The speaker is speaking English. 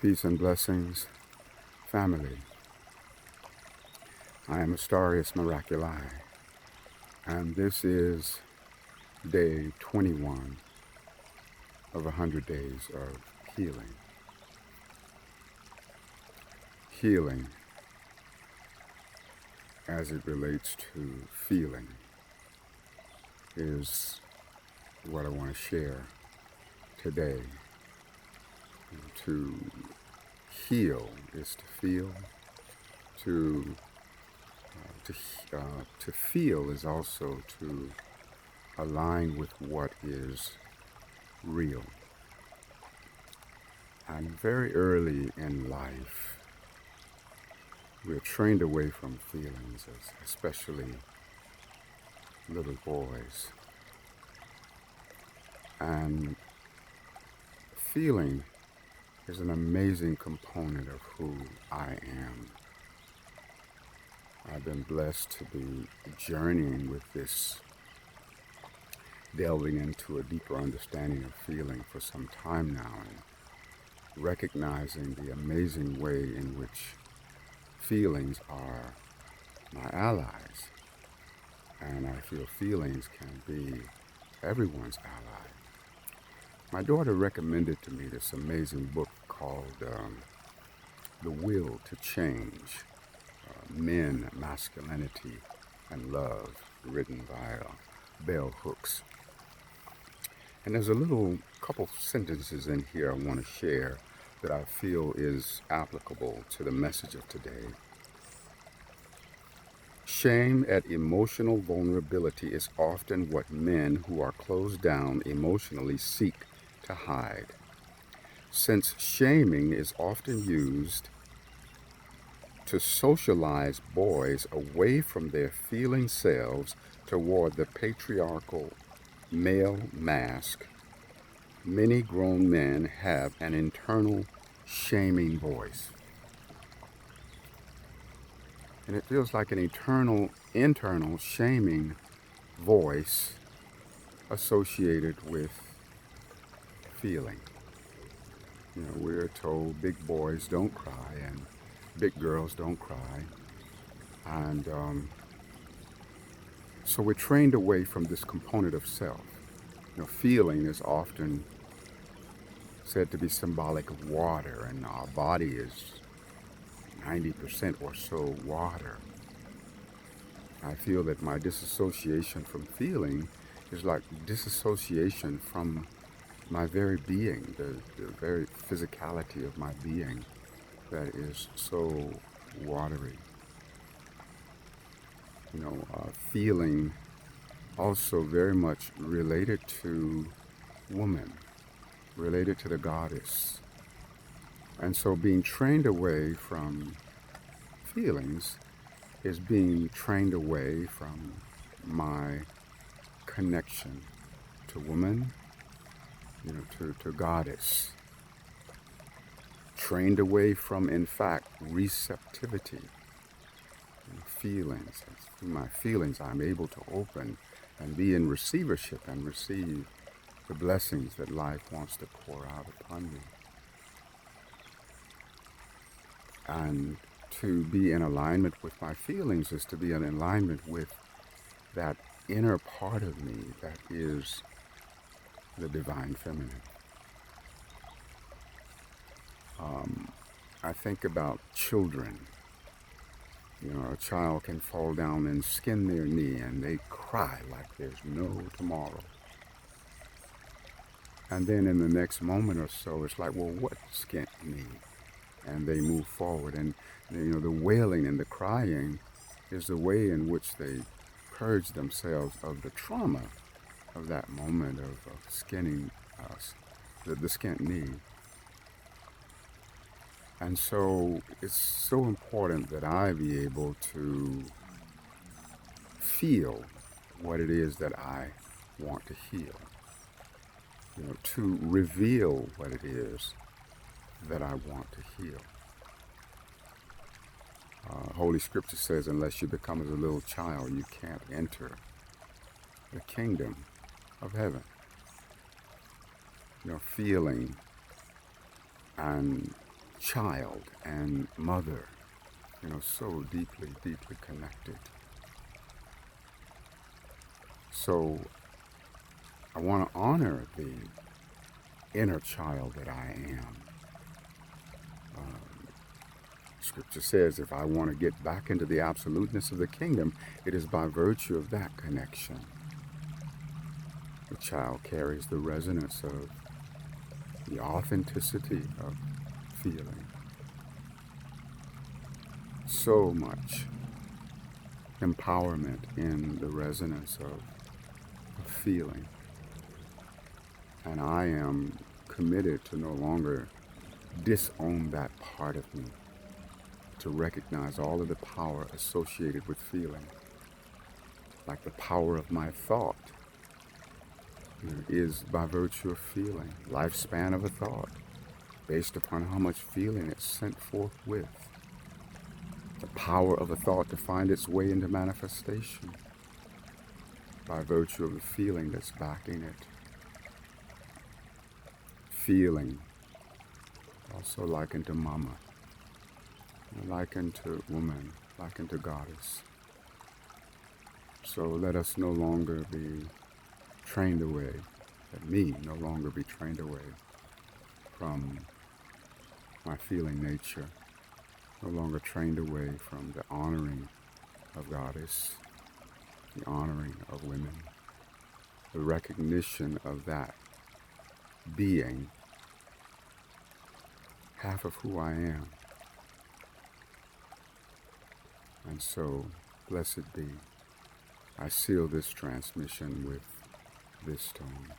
Peace and blessings, family. I am Astarius Miraculi, and this is day 21 of 100 days of healing. Healing as it relates to feeling is what I want to share today. To heal is to feel. To feel is also to align with what is real. And very early in life, we're trained away from feelings, especially little boys. And feeling is an amazing component of who I am. I've been blessed to be journeying with this, delving into a deeper understanding of feeling for some time now, and recognizing the amazing way in which feelings are my allies. And I feel feelings can be everyone's ally. My daughter recommended to me this amazing book called The Will to Change, Men, Masculinity, and Love, written by Bell Hooks. And there's a little couple sentences in here I want to share that I feel is applicable to the message of today. Shame at emotional vulnerability is often what men who are closed down emotionally seek to hide. Since shaming is often used to socialize boys away from their feeling selves toward the patriarchal male mask, many grown men have an internal shaming voice. And it feels like an internal shaming voice associated with feeling. You know, we're told big boys don't cry and big girls don't cry. And so we're trained away from this component of self. You know, feeling is often said to be symbolic of water, and our body is 90% or so water. I feel that my disassociation from feeling is like disassociation from my very being, the very physicality of my being that is so watery. You know, feeling also very much related to woman, related to the goddess. And so being trained away from feelings is being trained away from my connection to woman, you know, to goddess. Trained away from, in fact, receptivity, feelings. Through my feelings, I'm able to open and be in receivership and receive the blessings that life wants to pour out upon me. And to be in alignment with my feelings is to be in alignment with that inner part of me that is the divine feminine. I think about children. You know, a child can fall down and skin their knee and they cry like there's no tomorrow. And then in the next moment or so, it's like, well, what skinned knee? And they move forward. And, you know, the wailing and the crying is the way in which they purge themselves of the trauma of that moment of skinning the skint knee. And so it's so important that I be able to feel what it is that I want to heal. You know, to reveal what it is that I want to heal. Holy Scripture says, unless you become as a little child, you can't enter the kingdom of heaven. You know, feeling and child and mother, so deeply, deeply connected. So I want to honor the inner child that I am. Scripture says if I want to get back into the absoluteness of the kingdom, it is by virtue of that connection. The child carries the resonance of the authenticity of feeling. So much empowerment in the resonance of feeling. And I am committed to no longer disown that part of me, to recognize all of the power associated with feeling, like the power of my thought is by virtue of feeling, lifespan of a thought, based upon how much feeling it's sent forth with. The power of a thought to find its way into manifestation by virtue of the feeling that's backing it. Feeling, also likened to mama, likened to woman, likened to goddess. So let us no longer be trained away, let me no longer be trained away from my feeling nature, no longer trained away from the honoring of goddess, the honoring of women, the recognition of that being, half of who I am. And so, blessed be, I seal this transmission with this tone.